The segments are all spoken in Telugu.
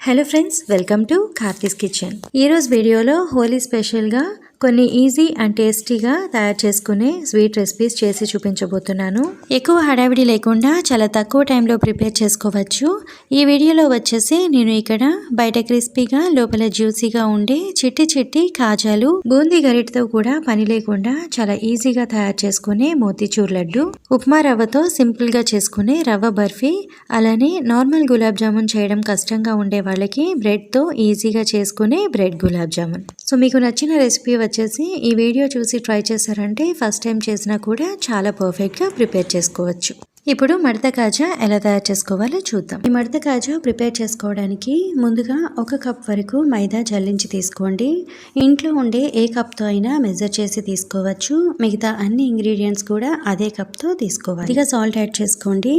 Hello friends, welcome to Karthi's kitchen. ఈరోజు వీడియోలో హోలీ స్పెషల్గా కొన్ని ఈజీ అండ్ టేస్టీగా తయారు చేసుకునే స్వీట్ రెసిపీస్ చేసి చూపించబోతున్నాను. ఎక్కువ హడావిడి లేకుండా చాలా తక్కువ టైంలో ప్రిపేర్ చేసుకోవచ్చు. ఈ వీడియోలో వచ్చేసి నేను ఇక్కడ బయట క్రిస్పీగా లోపల జ్యూసీగా ఉండే చిట్టి చిట్టి కాజాలు బూందీ గరిటతో కూడా పని లేకుండా చాలా ఈజీగా తయారు చేసుకునే మోతీచూర్ లడ్డు, ఉప్మా రవ్వతో సింపుల్ గా చేసుకునే రవ్వ బర్ఫీ, అలానే నార్మల్ గులాబ్ జామున్ చేయడం కష్టంగా ఉండే వాళ్ళకి బ్రెడ్ తో ఈజీగా చేసుకునే బ్రెడ్ గులాబ్ జామున్. సో మీకు నచ్చిన రెసిపీ వచ్చేసి ఈ వీడియో చూసి ట్రై చేశారంటే ఫస్ట్ టైం చేసినా కూడా చాలా పర్ఫెక్ట్గా ప్రిపేర్ చేసుకోవచ్చు. ఇప్పుడు మడత కాజా ఎలా తయారు చేసుకోవాలో చూద్దాం. ఈ మడత కాజా ప్రిపేర్ చేసుకోవడానికి ముందుగా 1 కప్ వరకు మైదా జల్లించి తీసుకోండి. ఇంట్లో ఉండే ఏ కప్తో అయినా మెజర్ చేసి తీసుకోవచ్చు. మిగతా అన్ని ఇంగ్రీడియంట్స్ కూడా అదే కప్తో తీసుకోవాలి. కొద్దిగా సాల్ట్ యాడ్ చేసుకోండి.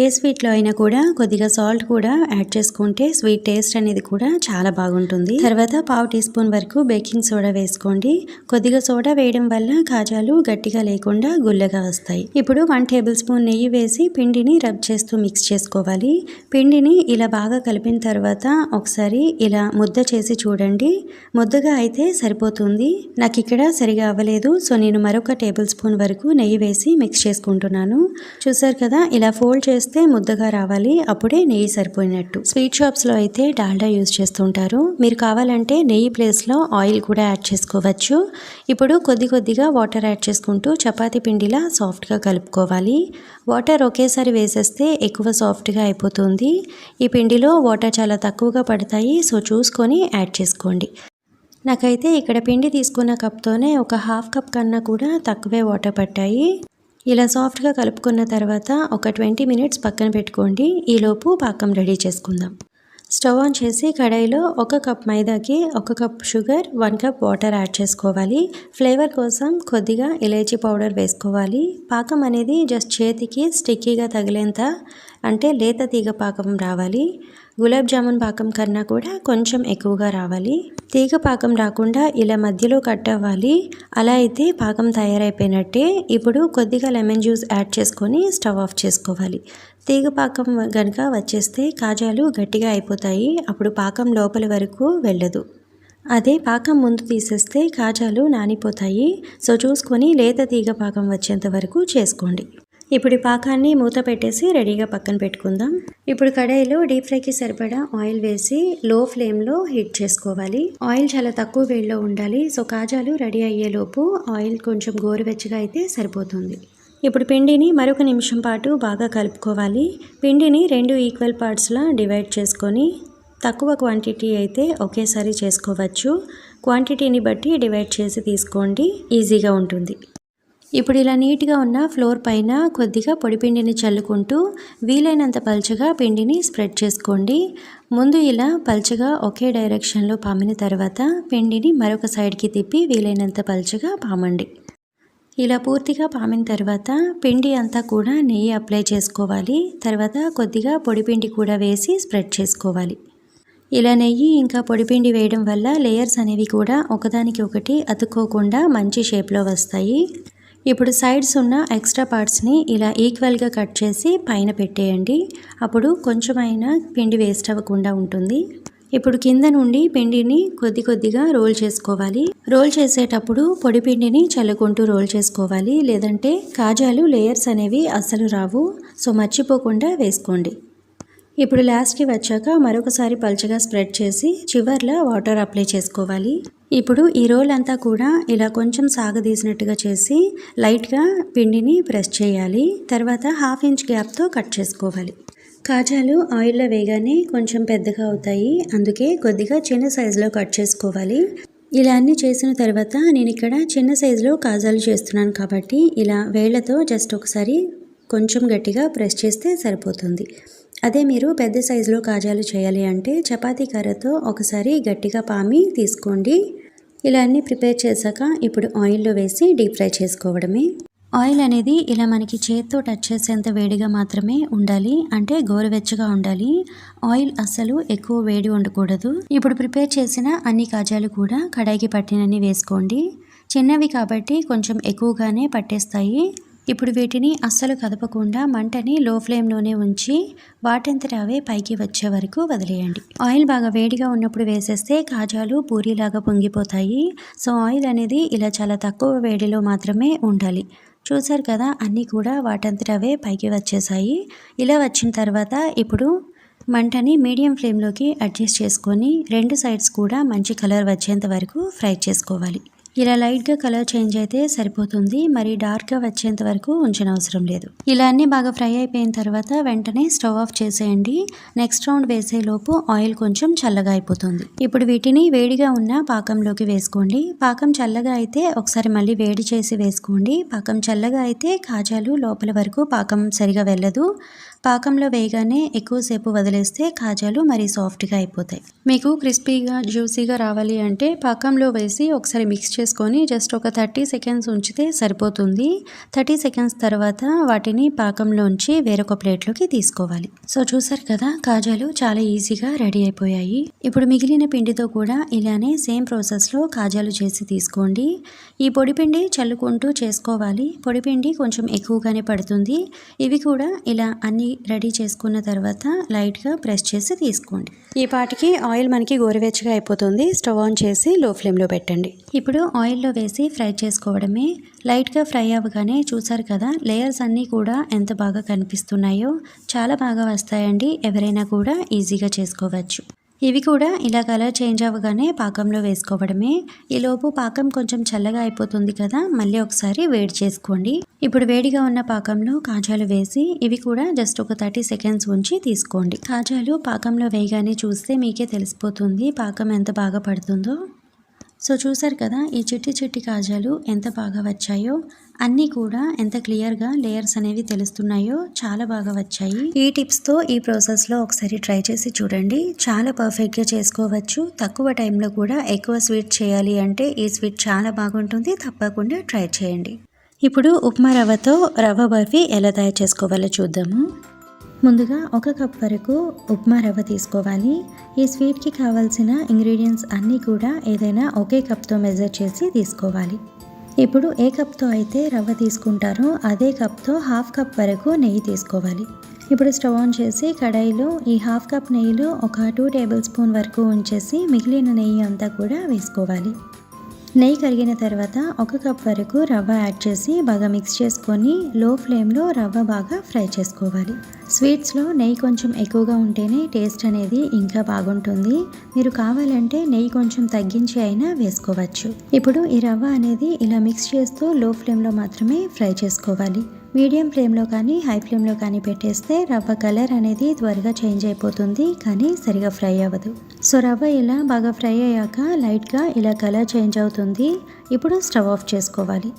ఏ స్వీట్లో అయినా కూడా కొద్దిగా సాల్ట్ కూడా యాడ్ చేసుకుంటే స్వీట్ టేస్ట్ అనేది కూడా చాలా బాగుంటుంది. తర్వాత 1/2 టీ స్పూన్ వరకు బేకింగ్ సోడా వేసుకోండి. కొద్దిగా సోడా వేయడం వల్ల కాజాలు గట్టిగా లేకుండా గుల్లగా వస్తాయి. ఇప్పుడు 1 టేబుల్ స్పూన్ నెయ్యి వేసి పిండిని రబ్ చేస్తూ మిక్స్ చేసుకోవాలి. పిండిని ఇలా బాగా కలిపిన తర్వాత ఒకసారి ఇలా ముద్ద చేసి చూడండి. ముద్దగా అయితే సరిపోతుంది. నాకు ఇక్కడ సరిగా అవ్వలేదు, సో నేను మరొక టేబుల్ స్పూన్ వరకు నెయ్యి వేసి మిక్స్ చేసుకుంటున్నాను. చూసారు కదా, ఇలా ఫోల్డ్ చేస్తే ముద్దగా రావాలి, అప్పుడే నెయ్యి సరిపోయినట్టు. స్వీట్ షాప్స్ లో అయితే డాల్డా యూజ్ చేస్తుంటారు. మీరు కావాలంటే నెయ్యి ప్లేస్ లో ఆయిల్ కూడా యాడ్ చేసుకోవచ్చు. ఇప్పుడు కొద్దిగా వాటర్ యాడ్ చేసుకుంటూ చపాతీ పిండిలా సాఫ్ట్ గా కలుపుకోవాలి. వాటర్ ఒకేసారి వేసేస్తే ఎక్కువ సాఫ్ట్గా అయిపోతుంది. ఈ పిండిలో వాటర్ చాలా తక్కువగా పడతాయి, సో చూసుకొని యాడ్ చేసుకోండి. నాకైతే ఇక్కడ పిండి తీసుకున్న కప్తోనే ఒక 1/2 కప్ కన్నా కూడా తక్కువే వాటర్ పట్టాయి. ఇలా సాఫ్ట్గా కలుపుకున్న తర్వాత ఒక 20 మినిట్స్ పక్కన పెట్టుకోండి. ఈలోపు పాకం రెడీ చేసుకుందాం. స్టవ్ ఆన్ చేసి కడాయిలో 1 కప్ మైదాకి 1 cup sugar, 1 cup water add చేసుకోవాలి. ఫ్లేవర్ కోసం కొద్దిగా ఇలాచీ పౌడర్ వేసుకోవాలి. పాకం అనేది జస్ట్ చేతికి స్టిక్కీగా తగిలేంత, అంటే లేత తీగ పాకం రావాలి. గులాబ్ జామున్ పాకం కన్నా కూడా కొంచెం ఎక్కువగా రావాలి. తీగ పాకం రాకుండా ఇలా మధ్యలో కట్ అవ్వాలి. అలా అయితే పాకం తయారైపోయినట్టే. ఇప్పుడు కొద్దిగా లెమన్ జ్యూస్ యాడ్ చేసుకొని స్టవ్ ఆఫ్ చేసుకోవాలి. తీగ పాకం కనుక వచ్చేస్తే కాజాలు గట్టిగా అయిపోతాయి, అప్పుడు పాకం లోపలి వరకు వెళ్ళదు. అదే పాకం ముందు తీసేస్తే కాజాలు నానిపోతాయి. సో చూసుకొని లేత తీగ పాకం వచ్చేంత వరకు చేసుకోండి. ఇప్పుడు ఈ పాకాన్ని మూత పెట్టేసి రెడీగా పక్కన పెట్టుకుందాం. ఇప్పుడు కడాయిలో డీప్ ఫ్రైకి సరిపడా ఆయిల్ వేసి లో ఫ్లేమ్లో హీట్ చేసుకోవాలి. ఆయిల్ చాలా తక్కువ వేడిలో ఉండాలి. సో కాజాలు రెడీ అయ్యేలోపు ఆయిల్ కొంచెం గోరువెచ్చగా అయితే సరిపోతుంది. ఇప్పుడు పిండిని మరొక నిమిషం పాటు బాగా కలుపుకోవాలి. పిండిని 2 ఈక్వల్ పార్ట్స్లా డివైడ్ చేసుకొని తక్కువ క్వాంటిటీ అయితే ఒకేసారి చేసుకోవచ్చు. క్వాంటిటీని బట్టి డివైడ్ చేసి తీసుకోండి, ఈజీగా ఉంటుంది. ఇప్పుడు ఇలా నీట్గా ఉన్న ఫ్లోర్ పైన కొద్దిగా పొడిపిండిని చల్లుకుంటూ వీలైనంత పల్చగా పిండిని స్ప్రెడ్ చేసుకోండి. ముందు ఇలా పల్చగా ఒకే డైరెక్షన్లో పామిన తర్వాత పిండిని మరొక సైడ్కి తిప్పి వీలైనంత పల్చగా పామండి. ఇలా పూర్తిగా పామిన తర్వాత పిండి అంతా కూడా నెయ్యి అప్లై చేసుకోవాలి. తర్వాత కొద్దిగా పొడిపిండి కూడా వేసి స్ప్రెడ్ చేసుకోవాలి. ఇలా నెయ్యి ఇంకా పొడిపిండి వేయడం వల్ల లేయర్స్ అనేవి కూడా ఒకదానికి ఒకటి అతుక్కోకుండా మంచి షేప్లో వస్తాయి. ఇప్పుడు సైడ్స్ ఉన్న ఎక్స్ట్రా పార్ట్స్ని ఇలా ఈక్వల్గా కట్ చేసి పైన పెట్టేయండి. అప్పుడు కొంచెమైనా పిండి వేస్ట్ అవ్వకుండా ఉంటుంది. ఇప్పుడు కింద నుండి పిండిని కొద్దిగా రోల్ చేసుకోవాలి. రోల్ చేసేటప్పుడు పొడి పిండిని చల్లుకుంటూ రోల్ చేసుకోవాలి, లేదంటే కాజాలు లేయర్స్ అనేవి అస్సలు రావు. సో మర్చిపోకుండా వేసుకోండి. ఇప్పుడు లాస్ట్కి వచ్చాక మరొకసారి పల్చగా స్ప్రెడ్ చేసి చివర్లో వాటర్ అప్లై చేసుకోవాలి. ఇప్పుడు ఈ రోల్ అంతా కూడా ఇలా కొంచెం సాగదీసినట్టుగా చేసి లైట్గా పిండిని ప్రెస్ చేయాలి. తర్వాత 1/2 ఇంచ్ గ్యాప్తో కట్ చేసుకోవాలి. కాజాలు ఆయిల్లో వేగానే కొంచెం పెద్దగా అవుతాయి, అందుకే కొద్దిగా చిన్న సైజులో కట్ చేసుకోవాలి. ఇలా అన్నీ చేసిన తర్వాత నేను ఇక్కడ చిన్న సైజులో కాజాలు చేస్తున్నాను కాబట్టి ఇలా వేళ్లతో జస్ట్ ఒకసారి కొంచెం గట్టిగా ప్రెస్ చేస్తే సరిపోతుంది. అదే మీరు పెద్ద సైజులో కాజాలు చేయాలి అంటే చపాతీ కర్రతో ఒకసారి గట్టిగా పామి తీసుకోండి. ఇలా అన్నీ ప్రిపేర్ చేశాక ఇప్పుడు ఆయిల్లో వేసి డీప్ ఫ్రై చేసుకోవడమే. ఆయిల్ అనేది ఇలా మనకి చేత్తో టచ్ చేసేంత వేడిగా మాత్రమే ఉండాలి, అంటే గోరువెచ్చగా ఉండాలి. ఆయిల్ అస్సలు ఎక్కువ వేడి ఉండకూడదు. ఇప్పుడు ప్రిపేర్ చేసిన అన్ని కాజాలు కూడా కడాయికి పట్టినన్ని వేసుకోండి. చిన్నవి కాబట్టి కొంచెం ఎక్కువగానే పట్టేస్తాయి. ఇప్పుడు వీటిని అస్సలు కదపకుండా మంటని లో ఫ్లేమ్లోనే ఉంచి వాటంతట అవే పైకి వచ్చే వరకు వదిలేయండి. ఆయిల్ బాగా వేడిగా ఉన్నప్పుడు వేసేస్తే కాజాలు పూరీలాగా పొంగిపోతాయి. సో ఆయిల్ అనేది ఇలా చాలా తక్కువ వేడిలో మాత్రమే ఉండాలి. చూసారు కదా, అన్నీ కూడా వాటంతట అవే పైకి వచ్చేసాయి. ఇలా వచ్చిన తర్వాత ఇప్పుడు మంటని మీడియం ఫ్లేమ్లోకి అడ్జస్ట్ చేసుకొని 2 సైడ్స్ కూడా మంచి కలర్ వచ్చేంత వరకు ఫ్రై చేసుకోవాలి. ఇలా లైట్గా కలర్ చేంజ్ అయితే సరిపోతుంది, మరి డార్క్గా వచ్చేంత వరకు ఉంచనవసరం లేదు. ఇలా అన్నీ బాగా ఫ్రై అయిపోయిన తర్వాత వెంటనే స్టవ్ ఆఫ్ చేసేయండి. నెక్స్ట్ రౌండ్ వేసేలోపు ఆయిల్ కొంచెం చల్లగా అయిపోతుంది. ఇప్పుడు వీటిని వేడిగా ఉన్న పాకంలోకి వేసుకోండి. పాకం చల్లగా అయితే ఒకసారి మళ్ళీ వేడి చేసి వేసుకోండి. పాకం చల్లగా అయితే కాజాలు లోపల వరకు పాకం సరిగా వెళ్ళదు. పాకంలో వేయగానే ఎక్కువసేపు వదిలేస్తే కాజాలు మరీ సాఫ్ట్గా అయిపోతాయి. మీకు క్రిస్పీగా జ్యూసీగా రావాలి అంటే పాకంలో వేసి ఒకసారి మిక్స్ చేసుకొని జస్ట్ ఒక 30 సెకండ్స్ ఉంచితే సరిపోతుంది. 30 సెకండ్స్ తర్వాత వాటిని పాకంలోంచి వేరొక ప్లేట్లోకి తీసుకోవాలి. సో చూసారు కదా, కాజాలు చాలా ఈజీగా రెడీ అయిపోయాయి. ఇప్పుడు మిగిలిన పిండితో కూడా ఇలానే సేమ్ ప్రాసెస్లో కాజాలు చేసి తీసుకోండి. ఈ పొడిపిండి చల్లుకుంటూ చేసుకోవాలి. పొడిపిండి కొంచెం ఎక్కువగానే పడుతుంది. ఇవి కూడా ఇలా అన్ని రెడీ చేసుకున్న తర్వాత లైట్గా ప్రెస్ చేసి తీసుకోండి. ఈ పాటికి ఆయిల్ మనకి గోరువెచ్చగా అయిపోతుంది. స్టవ్ ఆన్ చేసి లో ఫ్లేమ్లో పెట్టండి. ఇప్పుడు ఆయిల్లో వేసి ఫ్రై చేసుకోవడమే. లైట్గా ఫ్రై అవ్వగానే చూసారు కదా, లేయర్స్ అన్నీ కూడా ఎంత బాగా కనిపిస్తున్నాయో. చాలా బాగా వస్తాయండి. ఎవరైనా కూడా ఈజీగా చేసుకోవచ్చు. ఇవి కూడా ఇలా కలర్ చేంజ్ అవ్వగానే పాకంలో వేసుకోవడమే. ఈలోపు పాకం కొంచెం చల్లగా అయిపోతుంది కదా, మళ్ళీ ఒకసారి వేడి చేసుకోండి. ఇప్పుడు వేడిగా ఉన్న పాకంలో కాజాలు వేసి ఇవి కూడా జస్ట్ ఒక 30 సెకండ్స్ ఉంచి తీసుకోండి. కాజాలు పాకంలో వేయగానే చూస్తే మీకే తెలిసిపోతుంది పాకం ఎంత బాగా పడుతుందో. సో చూసారు కదా, ఈ చిట్టి చిట్టి కాజాలు ఎంత బాగా వచ్చాయో. అన్నీ కూడా ఎంత క్లియర్గా లేయర్స్ అనేవి తెలుస్తున్నాయో. చాలా బాగా వచ్చాయి. ఈ టిప్స్తో ఈ ప్రాసెస్లో ఒకసారి ట్రై చేసి చూడండి. చాలా పర్ఫెక్ట్గా చేసుకోవచ్చు. తక్కువ టైంలో కూడా ఎక్కువ స్వీట్ చేయాలి అంటే ఈ స్వీట్ చాలా బాగుంటుంది. తప్పకుండా ట్రై చేయండి. ఇప్పుడు ఉప్మా రవ్వతో రవ్వ బర్ఫీ ఎలా తయారు చేసుకోవాలో చూద్దాము. ముందుగా 1 కప్ వరకు ఉప్మా రవ్వ తీసుకోవాలి. ఈ స్వీట్కి కావాల్సిన ఇంగ్రీడియంట్స్ అన్నీ కూడా ఏదైనా ఒకే కప్తో మెజర్ చేసి తీసుకోవాలి. ఇప్పుడు ఏ కప్తో అయితే రవ్వ తీసుకుంటారో అదే కప్తో 1/2 కప్ వరకు నెయ్యి తీసుకోవాలి. ఇప్పుడు స్టవ్ ఆన్ చేసి కడాయిలో ఈ 1/2 కప్ నెయ్యిలో ఒక 2 టేబుల్ స్పూన్ వరకు ఉంచేసి మిగిలిన నెయ్యి అంతా కూడా వేసుకోవాలి. నెయ్యి కరిగిన తర్వాత 1 కప్ వరకు రవ్వ యాడ్ చేసి బాగా మిక్స్ చేసుకొని లో ఫ్లేమ్లో రవ్వ బాగా ఫ్రై చేసుకోవాలి. స్వీట్స్లో నెయ్యి కొంచెం ఎక్కువగా ఉంటేనే టేస్ట్ అనేది ఇంకా బాగుంటుంది. మీరు కావాలంటే నెయ్యి కొంచెం తగ్గించి అయినా వేసుకోవచ్చు. ఇప్పుడు ఈ రవ్వ అనేది ఇలా మిక్స్ చేస్తూ లో ఫ్లేమ్లో మాత్రమే ఫ్రై చేసుకోవాలి. మీడియం ఫ్లేమ్లో కానీ హై ఫ్లేమ్లో కానీ పెట్టేస్తే రవ్వ కలర్ అనేది త్వరగా చేంజ్ అయిపోతుంది, కానీ సరిగా ఫ్రై అవ్వదు. సో రవ్వ ఇలా బాగా ఫ్రై అయ్యాక లైట్గా ఇలా కలర్ చేంజ్ అవుతుంది. ఇప్పుడు స్టవ్ ఆఫ్ చేసుకోవాలి.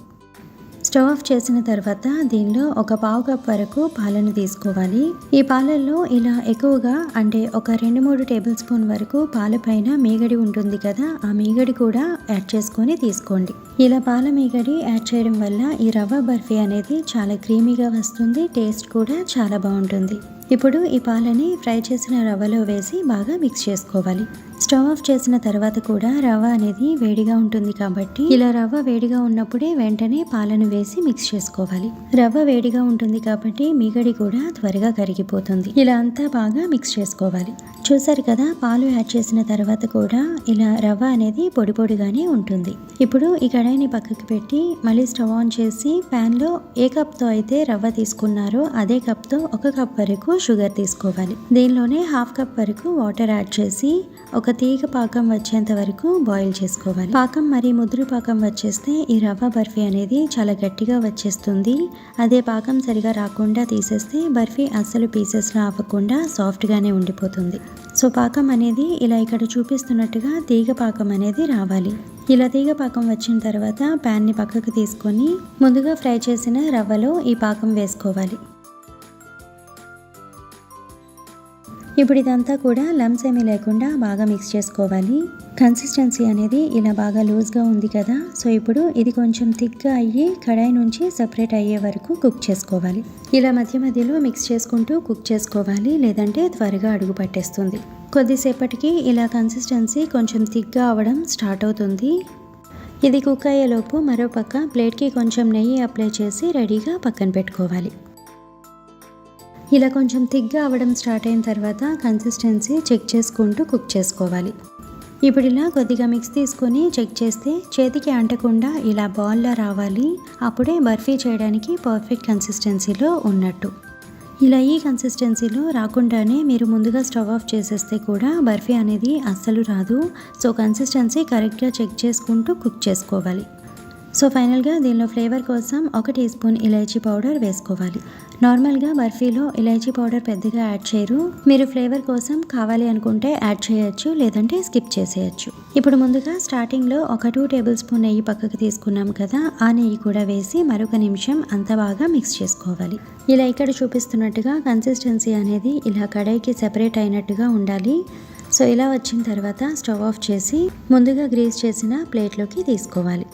స్టవ్ ఆఫ్ చేసిన తర్వాత దీనిలో ఒక 1/2 కప్ వరకు పాలను తీసుకోవాలి. ఈ పాలల్లో ఇలా ఎక్కువగా అంటే ఒక 2-3 టేబుల్ స్పూన్ వరకు పాల పైన మీగడి ఉంటుంది కదా, ఆ మీగడి కూడా యాడ్ చేసుకొని తీసుకోండి. ఇలా పాల మీగడి యాడ్ చేయడం వల్ల ఈ రవ్వ బర్ఫీ అనేది చాలా క్రీమీగా వస్తుంది. టేస్ట్ కూడా చాలా బాగుంటుంది. ఇప్పుడు ఈ పాలని ఫ్రై చేసిన రవ్వలో వేసి బాగా మిక్స్ చేసుకోవాలి. స్టవ్ ఆఫ్ చేసిన తర్వాత కూడా రవ్వ అనేది వేడిగా ఉంటుంది కాబట్టి ఇలా రవ్వ వేడిగా ఉన్నప్పుడే వెంటనే పాలను వేసి మిక్స్ చేసుకోవాలి. రవ్వ వేడిగా ఉంటుంది కాబట్టి మీగడి కూడా త్వరగా కరిగిపోతుంది. ఇలా అంతా బాగా మిక్స్ చేసుకోవాలి. చూసారు కదా, పాలు యాడ్ చేసిన తర్వాత కూడా ఇలా రవ్వ అనేది పొడి పొడిగానే ఉంటుంది. ఇప్పుడు ఈ కడాయిని పక్కకి పెట్టి మళ్ళీ స్టవ్ ఆన్ చేసి ప్యాన్లో ఏ కప్తో అయితే రవ్వ తీసుకున్నారో అదే కప్తో 1 కప్ వరకు షుగర్ తీసుకోవాలి. దీనిలోనే 1/2 కప్ వరకు వాటర్ యాడ్ చేసి ఒక తీగ పాకం వచ్చేంత వరకు బాయిల్ చేసుకోవాలి. పాకం మరి ముదురు పాకం వచ్చేస్తే ఈ రవ్వ బర్ఫీ అనేది చాలా గట్టిగా వచ్చేస్తుంది. అదే పాకం సరిగా రాకుండా తీసేస్తే బర్ఫీ అస్సలు పీసెస్లా అవ్వకుండా సాఫ్ట్గానే ఉండిపోతుంది. సో పాకం అనేది ఇలా ఇక్కడ చూపిస్తున్నట్టుగా తీగ పాకం అనేది రావాలి. ఇలా తీగ పాకం వచ్చిన తర్వాత ప్యాన్ని పక్కకు తీసుకొని ముందుగా ఫ్రై చేసిన రవ్వలో ఈ పాకం వేసుకోవాలి. ఇప్పుడు ఇదంతా కూడా లంప్స్ ఏమీ లేకుండా బాగా మిక్స్ చేసుకోవాలి. కన్సిస్టెన్సీ అనేది ఇలా బాగా లూజ్గా ఉంది కదా, సో ఇప్పుడు ఇది కొంచెం థిక్గా అయ్యి కడాయి నుంచి సెపరేట్ అయ్యే వరకు కుక్ చేసుకోవాలి. ఇలా మధ్య మధ్యలో మిక్స్ చేసుకుంటూ కుక్ చేసుకోవాలి, లేదంటే త్వరగా అడుగు పట్టేస్తుంది. కొద్దిసేపటికి ఇలా కన్సిస్టెన్సీ కొంచెం థిక్గా అవ్వడం స్టార్ట్ అవుతుంది. ఇది కుక్ అయ్యేలోపు మరో పక్క ప్లేట్కి కొంచెం నెయ్యి అప్లై చేసి రెడీగా పక్కన పెట్టుకోవాలి. ఇలా కొంచెం థిక్గా అవ్వడం స్టార్ట్ అయిన తర్వాత కన్సిస్టెన్సీ చెక్ చేసుకుంటూ కుక్ చేసుకోవాలి. ఇప్పుడు ఇలా కొద్దిగా మిక్స్ తీసుకొని చెక్ చేస్తే చేతికి అంటకుండా ఇలా బాల్లా రావాలి. అప్పుడే బర్ఫీ చేయడానికి పర్ఫెక్ట్ కన్సిస్టెన్సీలో ఉన్నట్టు. ఇలా ఈ కన్సిస్టెన్సీలో రాకుండానే మీరు ముందుగా స్టవ్ ఆఫ్ చేసేస్తే కూడా బర్ఫీ అనేది అస్సలు రాదు. సో కన్సిస్టెన్సీ కరెక్ట్గా చెక్ చేసుకుంటూ కుక్ చేసుకోవాలి. సో ఫైనల్గా దీనిలో ఫ్లేవర్ కోసం 1 టీ స్పూన్ ఇలాచీ పౌడర్ వేసుకోవాలి. నార్మల్గా బర్ఫీలో ఇలాచీ పౌడర్ పెద్దగా యాడ్ చేయరు. మీరు ఫ్లేవర్ కోసం కావాలి అనుకుంటే యాడ్ చేయొచ్చు, లేదంటే స్కిప్ చేసేయచ్చు. ఇప్పుడు ముందుగా స్టార్టింగ్లో ఒక 2 టేబుల్ స్పూన్ నెయ్యి పక్కకు తీసుకున్నాం కదా, ఆ నెయ్యి కూడా వేసి మరొక నిమిషం అంతా బాగా మిక్స్ చేసుకోవాలి. ఇలా ఇక్కడ చూపిస్తున్నట్టుగా కన్సిస్టెన్సీ అనేది ఇలా కడాయికి సెపరేట్ అయినట్టుగా ఉండాలి. సో ఇలా వచ్చిన తర్వాత స్టవ్ ఆఫ్ చేసి ముందుగా గ్రీస్ చేసిన ప్లేట్లోకి తీసుకోవాలి.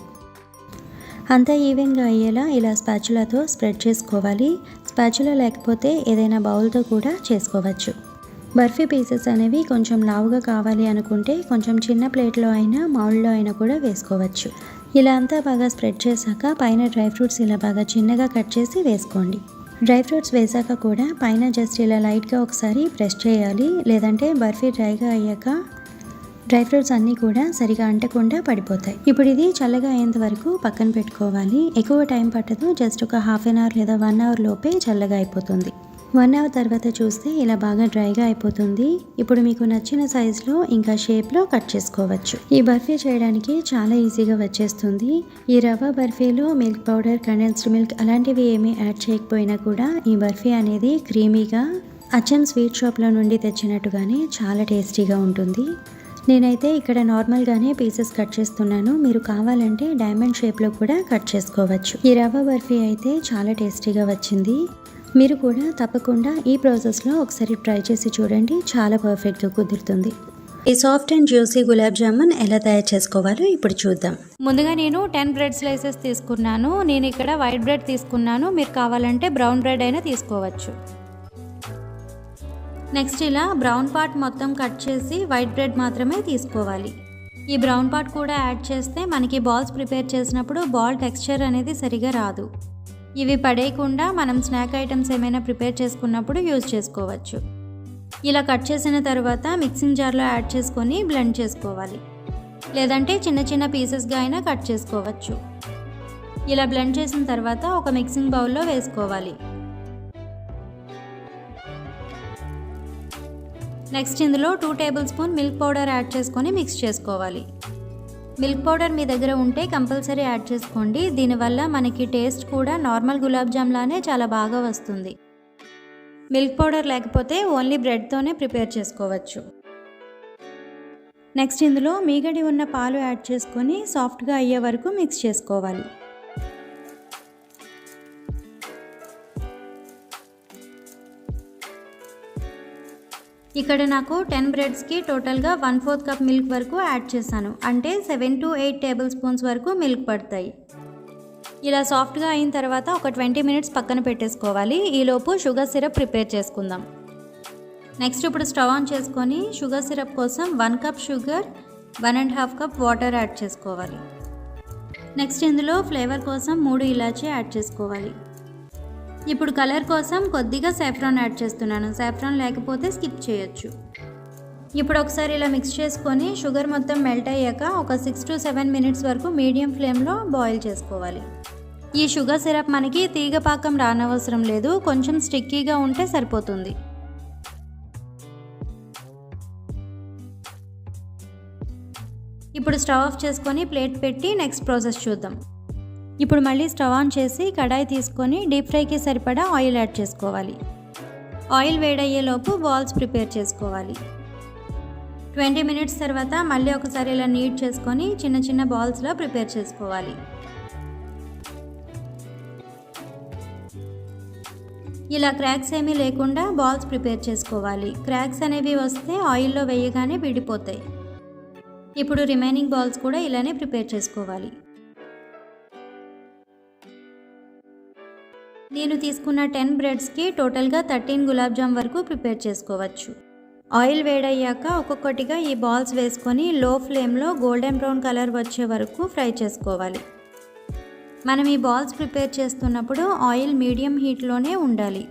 అంతా ఈవెన్గా అయ్యేలా ఇలా స్పాచులాతో స్ప్రెడ్ చేసుకోవాలి. స్పాచులా లేకపోతే ఏదైనా బౌల్తో కూడా చేసుకోవచ్చు. బర్ఫీ పీసెస్ అనేవి కొంచెం లావుగా కావాలి అనుకుంటే కొంచెం చిన్న ప్లేట్లో అయినా మౌల్డ్లో అయినా కూడా వేసుకోవచ్చు. ఇలా అంతా బాగా స్ప్రెడ్ చేశాక పైన డ్రై ఫ్రూట్స్ ఇలా బాగా చిన్నగా కట్ చేసి వేసుకోండి. డ్రై ఫ్రూట్స్ వేసాక కూడా పైన జస్ట్ ఇలా లైట్గా ఒకసారి ప్రెస్ చేయాలి, లేదంటే బర్ఫీ డ్రైగా అయ్యాక డ్రై ఫ్రూట్స్ అన్నీ కూడా సరిగా అంటకుండా పడిపోతాయి. ఇప్పుడు ఇది చల్లగా అయ్యేంత వరకు పక్కన పెట్టుకోవాలి. ఎక్కువ టైం పట్టదు, జస్ట్ ఒక హాఫ్ అన్ అవర్ లేదా 1 అవర్ లోపే చల్లగా అయిపోతుంది. 1 అవర్ తర్వాత చూస్తే ఇలా బాగా డ్రైగా అయిపోతుంది. ఇప్పుడు మీకు నచ్చిన సైజులో ఇంకా షేప్లో కట్ చేసుకోవచ్చు. ఈ బర్ఫీ చేయడానికి చాలా ఈజీగా వచ్చేస్తుంది. ఈ రవ్వ బర్ఫీలో మిల్క్ పౌడర్, కండెన్స్డ్ మిల్క్ అలాంటివి ఏమీ యాడ్ చేయకపోయినా కూడా ఈ బర్ఫీ అనేది క్రీమీగా అచ్చం స్వీట్ షాప్లో నుండి తెచ్చినట్టుగానే చాలా టేస్టీగా ఉంటుంది. నేనైతే ఇక్కడ నార్మల్గానే పీసెస్ కట్ చేస్తున్నాను. మీరు కావాలంటే డైమండ్ షేప్లో కూడా కట్ చేసుకోవచ్చు. ఈ రవ్వ బర్ఫీ అయితే చాలా టేస్టీగా వచ్చింది. మీరు కూడా తప్పకుండా ఈ ప్రాసెస్లో ఒకసారి ట్రై చేసి చూడండి, చాలా పర్ఫెక్ట్గా కుదురుతుంది. ఈ soft and juicy gulab jamun ఎలా తయారు చేసుకోవాలో ఇప్పుడు చూద్దాం. ముందుగా నేను 10 బ్రెడ్ స్లైసెస్ తీసుకున్నాను. నేను ఇక్కడ వైట్ బ్రెడ్ తీసుకున్నాను. మీరు కావాలంటే బ్రౌన్ బ్రెడ్ అయినా తీసుకోవచ్చు. నెక్స్ట్ ఇలా బ్రౌన్ పార్ట్ మొత్తం కట్ చేసి వైట్ బ్రెడ్ మాత్రమే తీసుకోవాలి. ఈ బ్రౌన్ పార్ట్ కూడా యాడ్ చేస్తే మనకి బాల్స్ ప్రిపేర్ చేసినప్పుడు బాల్ టెక్స్చర్ అనేది సరిగా రాదు. ఇవి పడేయకుండా మనం స్నాక్ ఐటమ్స్ ఏమైనా ప్రిపేర్ చేసుకున్నప్పుడు యూజ్ చేసుకోవచ్చు. ఇలా కట్ చేసిన తర్వాత మిక్సింగ్ జార్లో యాడ్ చేసుకొని బ్లెండ్ చేసుకోవాలి, లేదంటే చిన్న చిన్న పీసెస్గా అయినా కట్ చేసుకోవచ్చు. ఇలా బ్లెండ్ చేసిన తర్వాత ఒక మిక్సింగ్ బౌల్లో వేసుకోవాలి. నెక్స్ట్ ఇందులో 2 table spoon milk powder add చేసుకొని మిక్స్ చేసుకోవాలి. మిల్క్ పౌడర్ మీ దగ్గర ఉంటే కంపల్సరీ యాడ్ చేసుకోండి. దీనివల్ల మనకి టేస్ట్ కూడా నార్మల్ గులాబ్ జామ్ లానే చాలా బాగా వస్తుంది. మిల్క్ పౌడర్ లేకపోతే ఓన్లీ బ్రెడ్తోనే ప్రిపేర్ చేసుకోవచ్చు. నెక్స్ట్ ఇందులో మీగడి ఉన్న పాలు యాడ్ చేసుకొని సాఫ్ట్గా అయ్యే వరకు మిక్స్ చేసుకోవాలి. ఇక్కడ నాకు 10 బ్రెడ్స్కి టోటల్గా 1/4 కప్ మిల్క్ వరకు యాడ్ చేశాను. అంటే 7 to 8 టేబుల్ స్పూన్స్ వరకు మిల్క్ పడతాయి. ఇలా సాఫ్ట్గా అయిన తర్వాత ఒక 20 మినిట్స్ పక్కన పెట్టేసుకోవాలి. ఈలోపు షుగర్ సిరప్ ప్రిపేర్ చేసుకుందాం. నెక్స్ట్ ఇప్పుడు స్టవ్ ఆన్ చేసుకొని షుగర్ సిరప్ కోసం 1 cup sugar, 1.5 cup water add చేసుకోవాలి. నెక్స్ట్ ఇందులో ఫ్లేవర్ కోసం 3 ఇలాచీ యాడ్ చేసుకోవాలి. ఇప్పుడు కలర్ కోసం కొద్దిగా సాఫ్రాన్ యాడ్ చేస్తున్నాను. సాఫ్రాన్ లేకపోతే స్కిప్ చేయొచ్చు. ఇప్పుడు ఒకసారి ఇలా మిక్స్ చేసుకొని షుగర్ మొత్తం మెల్ట్ అయ్యాక ఒక 6 to 7 మినిట్స్ వరకు మీడియం ఫ్లేమ్లో బాయిల్ చేసుకోవాలి. ఈ షుగర్ సిరప్ మనకి తీగ పాకం రానవసరం లేదు, కొంచెం స్టిక్కీగా ఉంటే సరిపోతుంది. ఇప్పుడు స్టవ్ ఆఫ్ చేసుకొని ప్లేట్ పెట్టి నెక్స్ట్ ప్రాసెస్ చూద్దాం. ఇప్పుడు మళ్ళీ స్టవ్ ఆన్ చేసి కడాయి తీసుకొని డీప్ ఫ్రైకి సరిపడా ఆయిల్ యాడ్ చేసుకోవాలి. ఆయిల్ వేడయ్యేలోపు బాల్స్ ప్రిపేర్ చేసుకోవాలి. 20 మినిట్స్ తర్వాత మళ్ళీ ఒకసారి ఇలా నీట్ చేసుకొని చిన్న చిన్న బాల్స్లో ప్రిపేర్ చేసుకోవాలి. ఇలా క్రాక్స్ ఏమీ లేకుండా బాల్స్ ప్రిపేర్ చేసుకోవాలి. క్రాక్స్ అనేవి వస్తే ఆయిల్లో వేయగానే విడిపోతాయి. ఇప్పుడు రిమైనింగ్ బాల్స్ కూడా ఇలానే ప్రిపేర్ చేసుకోవాలి. నేను తీసుకున్న 10 బ్రెడ్స్కి టోటల్గా 13 గులాబ్ జామ్ వరకు ప్రిపేర్ చేసుకోవచ్చు. ఆయిల్ వేడయ్యాక ఒక్కొక్కటిగా ఈ బాల్స్ వేసుకొని లో ఫ్లేమ్లో గోల్డెన్ బ్రౌన్ కలర్ వచ్చే వరకు ఫ్రై చేసుకోవాలి. మనం ఈ బాల్స్ ప్రిపేర్ చేస్తున్నప్పుడు ఆయిల్ మీడియం హీట్లోనే ఉండాలి.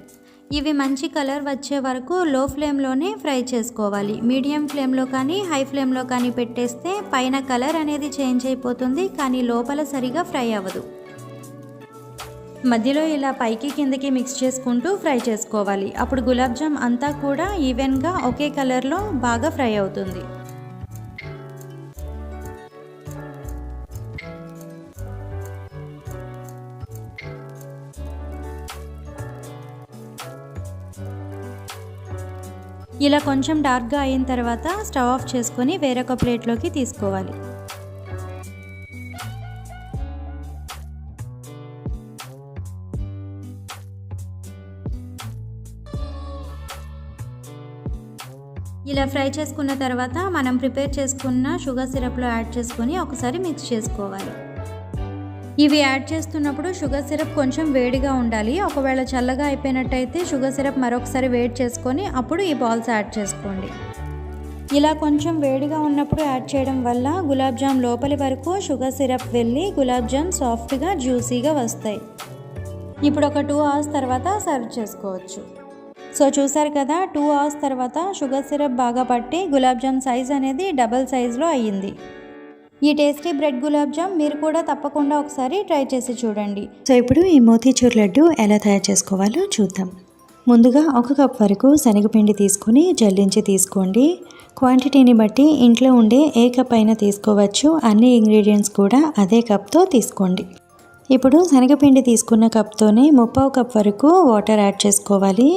ఇవి మంచి కలర్ వచ్చే వరకు లో ఫ్లేమ్లోనే ఫ్రై చేసుకోవాలి. మీడియం ఫ్లేమ్లో కానీ హై ఫ్లేమ్లో కానీ పెట్టేస్తే పైన కలర్ అనేది చేంజ్ అయిపోతుంది, కానీ లోపల సరిగా ఫ్రై అవ్వదు. మధ్యలో ఇలా పైకి కిందకి మిక్స్ చేసుకుంటూ ఫ్రై చేసుకోవాలి. అప్పుడు గులాబ్ జామ్ అంతా కూడా ఈవెన్గా ఒకే కలర్లో బాగా ఫ్రై అవుతుంది. ఇలా కొంచెం డార్క్గా అయిన తర్వాత స్టవ్ ఆఫ్ చేసుకొని వేరొక ప్లేట్లోకి తీసుకోవాలి. ఇలా ఫ్రై చేసుకున్న తర్వాత మనం ప్రిపేర్ చేసుకున్న షుగర్ సిరప్లో యాడ్ చేసుకొని ఒకసారి మిక్స్ చేసుకోవాలి. ఇవి యాడ్ చేస్తున్నప్పుడు షుగర్ సిరప్ కొంచెం వేడిగా ఉండాలి. ఒకవేళ చల్లగా అయిపోయినట్టయితే షుగర్ సిరప్ మరొకసారి వేడి చేసుకొని అప్పుడు ఈ బాల్స్ యాడ్ చేసుకోండి. ఇలా కొంచెం వేడిగా ఉన్నప్పుడు యాడ్ చేయడం వల్ల గులాబ్ జామ్ లోపలి వరకు షుగర్ సిరప్ వెళ్ళి గులాబ్ జామ్ సాఫ్ట్గా జ్యూసీగా వస్తాయి. ఇప్పుడు ఒక 2 అవర్స్ తర్వాత సర్వ్ చేసుకోవచ్చు. సో చూసారు కదా, 2 అవర్స్ తర్వాత షుగర్ సిరప్ బాగా పట్టి గులాబ్ జామ్ సైజ్ అనేది డబల్ సైజులో అయ్యింది. ఈ టేస్టీ బ్రెడ్ గులాబ్ జామ్ మీరు కూడా తప్పకుండా ఒకసారి ట్రై చేసి చూడండి. సో ఇప్పుడు ఈ మోతీచూర్ లడ్డు ఎలా తయారు చేసుకోవాలో చూద్దాం. ముందుగా 1 కప్ వరకు శనగపిండి తీసుకొని జల్లించి తీసుకోండి. క్వాంటిటీని బట్టి ఇంట్లో ఉండే ఏ కప్ అయినా తీసుకోవచ్చు. అన్ని ఇంగ్రీడియంట్స్ కూడా అదే కప్తో తీసుకోండి. ఇప్పుడు శనగపిండి తీసుకున్న కప్తోనే 3/4 కప్ వరకు వాటర్ యాడ్ చేసుకోవాలి.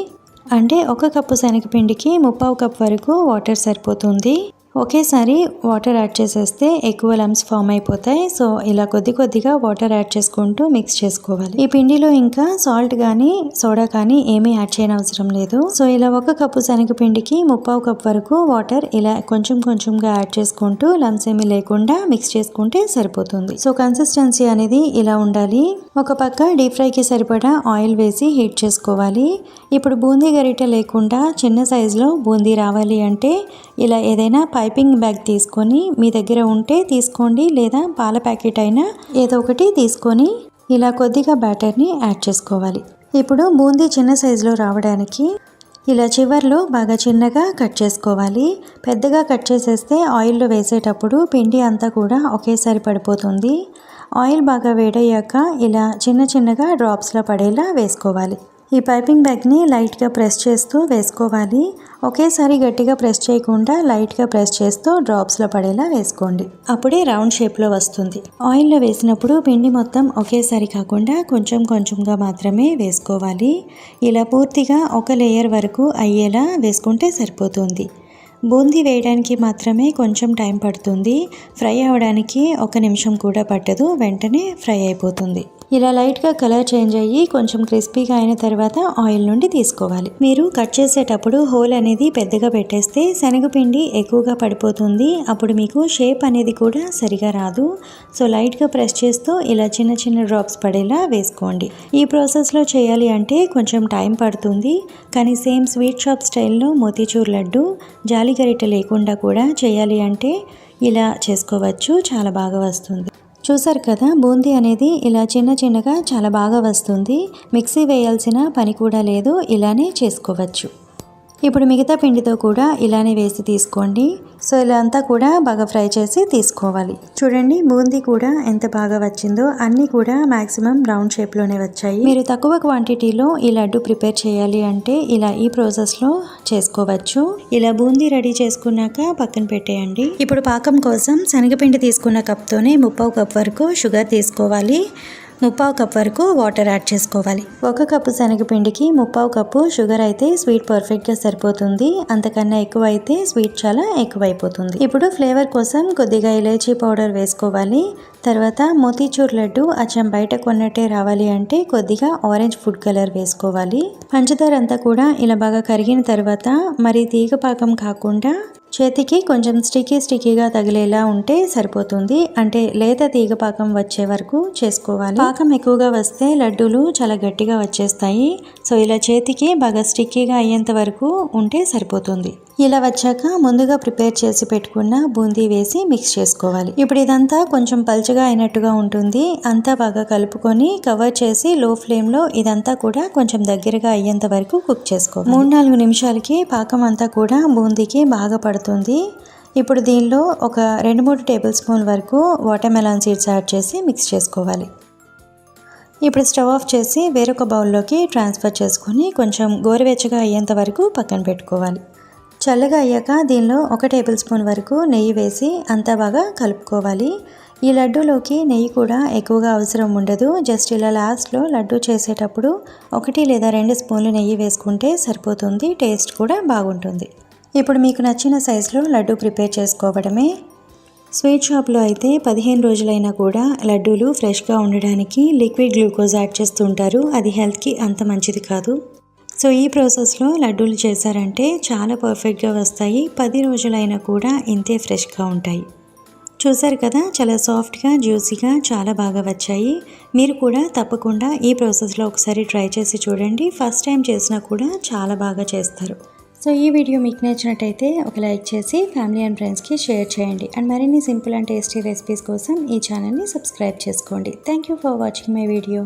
అంటే 1 కప్పు శనగపిండికి 3/4 కప్ వరకు వాటర్ సరిపోతుంది. ఒకేసారి వాటర్ యాడ్ చేసేస్తే ఎక్కువ లమ్స్ ఫామ్ అయిపోతాయి. సో ఇలా కొద్ది కొద్దిగా వాటర్ యాడ్ చేసుకుంటూ మిక్స్ చేసుకోవాలి. ఈ పిండిలో ఇంకా సాల్ట్ కానీ సోడా కానీ ఏమీ యాడ్ చేయని అవసరం లేదు. సో ఇలా 1 కప్పు శనగపిండికి 3/4 కప్ వరకు వాటర్ ఇలా కొంచెం కొంచెంగా యాడ్ చేసుకుంటూ లమ్స్ ఏమీ లేకుండా మిక్స్ చేసుకుంటే సరిపోతుంది. సో కన్సిస్టెన్సీ అనేది ఇలా ఉండాలి. ఒక పక్క డీప్ ఫ్రైకి సరిపడా ఆయిల్ వేసి హీట్ చేసుకోవాలి. ఇప్పుడు బూందీ గరిటె లేకుండా చిన్న సైజులో బూందీ రావాలి అంటే ఇలా ఏదైనా పైపింగ్ బ్యాగ్ తీసుకొని మీ దగ్గర ఉంటే తీసుకోండి, లేదా పాల ప్యాకెట్ అయినా ఏదో ఒకటి తీసుకొని ఇలా కొద్దిగా బ్యాటర్ని యాడ్ చేసుకోవాలి. ఇప్పుడు బూందీ చిన్న సైజులో రావడానికి ఇలా చివర్లో బాగా చిన్నగా కట్ చేసుకోవాలి. పెద్దగా కట్ చేసేస్తే ఆయిల్లో వేసేటప్పుడు పిండి అంతా కూడా ఒకేసారి పడిపోతుంది. ఆయిల్ బాగా వేడయ్యాక ఇలా చిన్న చిన్నగా డ్రాప్స్లో పడేలా వేసుకోవాలి. ఈ పైపింగ్ బ్యాగ్ని లైట్గా ప్రెస్ చేస్తూ వేసుకోవాలి. ఒకేసారి గట్టిగా ప్రెస్ చేయకుండా లైట్గా ప్రెస్ చేస్తూ డ్రాప్స్లో పడేలా వేసుకోండి. అప్పుడే రౌండ్ షేప్లో వస్తుంది. ఆయిల్లో వేసినప్పుడు పిండి మొత్తం ఒకేసారి కాకుండా కొంచెం కొంచెంగా మాత్రమే వేసుకోవాలి. ఇలా పూర్తిగా ఒక లేయర్ వరకు అయ్యేలా వేసుకుంటే సరిపోతుంది. బూందీ వేయడానికి మాత్రమే కొంచెం టైం పడుతుంది. ఫ్రై అవ్వడానికి 1 నిమిషం కూడా పట్టదు, వెంటనే ఫ్రై అయిపోతుంది. ఇలా లైట్గా కలర్ చేంజ్ అయ్యి కొంచెం క్రిస్పీగా అయిన తర్వాత ఆయిల్ నుండి తీసుకోవాలి. మీరు కట్ చేసేటప్పుడు హోల్ అనేది పెద్దగా పెట్టేస్తే శనగపిండి ఎక్కువగా పడిపోతుంది. అప్పుడు మీకు షేప్ అనేది కూడా సరిగా రాదు. సో లైట్గా ప్రెస్ చేస్తూ ఇలా చిన్న చిన్న డ్రాప్స్ పడేలా వేసుకోండి. ఈ ప్రాసెస్లో చేయాలి అంటే కొంచెం టైం పడుతుంది, కానీ సేమ్ స్వీట్ షాప్ స్టైల్లో మోతీచూర్ లడ్డు జాలి గరిటె లేకుండా కూడా చేయాలి అంటే ఇలా చేసుకోవచ్చు. చాలా బాగా వస్తుంది. చూసారు కదా, బూందీ అనేది ఇలా చిన్న చిన్నగా చాలా బాగా వస్తుంది. మిక్సీ వేయాల్సిన పని కూడా లేదు, ఇలానే చేసుకోవచ్చు. ఇప్పుడు మిగతా పిండితో కూడా ఇలానే వేసి తీసుకోండి. సో ఇలా అంతా కూడా బాగా ఫ్రై చేసి తీసుకోవాలి. చూడండి బూందీ కూడా ఎంత బాగా వచ్చిందో. అన్నీ కూడా మ్యాక్సిమం రౌండ్ షేప్లోనే వచ్చాయి. మీరు తక్కువ క్వాంటిటీలో ఈ లడ్డు ప్రిపేర్ చేయాలి అంటే ఇలా ఈ ప్రాసెస్లో చేసుకోవచ్చు. ఇలా బూందీ రెడీ చేసుకున్నాక పక్కన పెట్టేయండి. ఇప్పుడు పాకం కోసం శనగపిండి తీసుకున్న కప్తోనే 3/4 కప్ వరకు షుగర్ తీసుకోవాలి. 3/4 కప్ వరకు వాటర్ యాడ్ చేసుకోవాలి. 1 కప్పు శనగపిండికి 3/4 కప్పు షుగర్ అయితే స్వీట్ పర్ఫెక్ట్గా సరిపోతుంది. అంతకన్నా ఎక్కువ అయితే స్వీట్ చాలా ఎక్కువైపోతుంది. ఇప్పుడు ఫ్లేవర్ కోసం కొద్దిగా ఇలాచీ పౌడర్ వేసుకోవాలి. తర్వాత మోతీచూర్ లడ్డు అచ్చం బయట కొన్నట్టే రావాలి అంటే కొద్దిగా ఆరెంజ్ ఫుడ్ కలర్ వేసుకోవాలి. పంచదార అంతా కూడా ఇలా బాగా కరిగిన తర్వాత మరి తీగ పాకం కాకుండా చేతికి కొంచెం స్టిక్కీగా తగిలేలా ఉంటే సరిపోతుంది. అంటే లేత తీగ పాకం వచ్చే వరకు చేసుకోవాలి. పాకం ఎక్కువగా వస్తే లడ్డూలు చాలా గట్టిగా వచ్చేస్తాయి. సో ఇలా చేతికి బాగా స్టిక్కీగా అయ్యేంత వరకు ఉంటే సరిపోతుంది. ఇలా వచ్చాక ముందుగా ప్రిపేర్ చేసి పెట్టుకున్న బూందీ వేసి మిక్స్ చేసుకోవాలి. ఇప్పుడు ఇదంతా కొంచెం పల్చగా అయినట్టుగా ఉంటుంది. అంతా బాగా కలుపుకొని కవర్ చేసి లో ఫ్లేమ్లో ఇదంతా కూడా కొంచెం దగ్గరగా అయ్యేంత వరకు కుక్ చేసుకోవాలి. 3-4 నిమిషాలకి పాకం అంతా కూడా బూందీకి బాగా పడుతుంది. ఇప్పుడు దీనిలో ఒక 2-3 టేబుల్ స్పూన్ వరకు వాటర్ మెలాన్ సీడ్స్ యాడ్ చేసి మిక్స్ చేసుకోవాలి. ఇప్పుడు స్టవ్ ఆఫ్ చేసి వేరొక బౌల్లోకి ట్రాన్స్ఫర్ చేసుకొని కొంచెం గోరువెచ్చగా అయ్యేంత వరకు పక్కన పెట్టుకోవాలి. చల్లగా అయ్యాక దీనిలో 1 టేబుల్ స్పూన్ వరకు నెయ్యి వేసి అంతా బాగా కలుపుకోవాలి. ఈ లడ్డూలోకి నెయ్యి కూడా ఎక్కువగా అవసరం ఉండదు. జస్ట్ ఇలా లాస్ట్లో లడ్డూ చేసేటప్పుడు 1 లేదా 2 స్పూన్లు నెయ్యి వేసుకుంటే సరిపోతుంది. టేస్ట్ కూడా బాగుంటుంది. ఇప్పుడు మీకు నచ్చిన సైజులో లడ్డూ ప్రిపేర్ చేసుకోవడమే. స్వీట్ షాప్లో అయితే 15 రోజులైనా కూడా లడ్డూలు ఫ్రెష్గా ఉండడానికి లిక్విడ్ గ్లూకోజ్ యాడ్ చేస్తుంటారు. అది హెల్త్కి అంత మంచిది కాదు. సో ఈ ప్రాసెస్లో లడ్డూలు చేశారంటే చాలా పర్ఫెక్ట్గా వస్తాయి. 10 రోజులైనా కూడా ఇంతే ఫ్రెష్గా ఉంటాయి. చూసారు కదా, చాలా సాఫ్ట్గా జ్యూసీగా చాలా బాగా వచ్చాయి. మీరు కూడా తప్పకుండా ఈ ప్రాసెస్లో ఒకసారి ట్రై చేసి చూడండి. ఫస్ట్ టైం చేసినా కూడా చాలా బాగా చేస్తారు. సో ఈ వీడియో మీకు నచ్చినట్టయితే ఒక లైక్ చేసి ఫ్యామిలీ అండ్ ఫ్రెండ్స్కి షేర్ చేయండి. అండ్ మరిన్ని సింపుల్ అండ్ టేస్టీ రెసిపీస్ కోసం ఈ ఛానల్ని సబ్స్క్రైబ్ చేసుకోండి. Thank you for watching my video.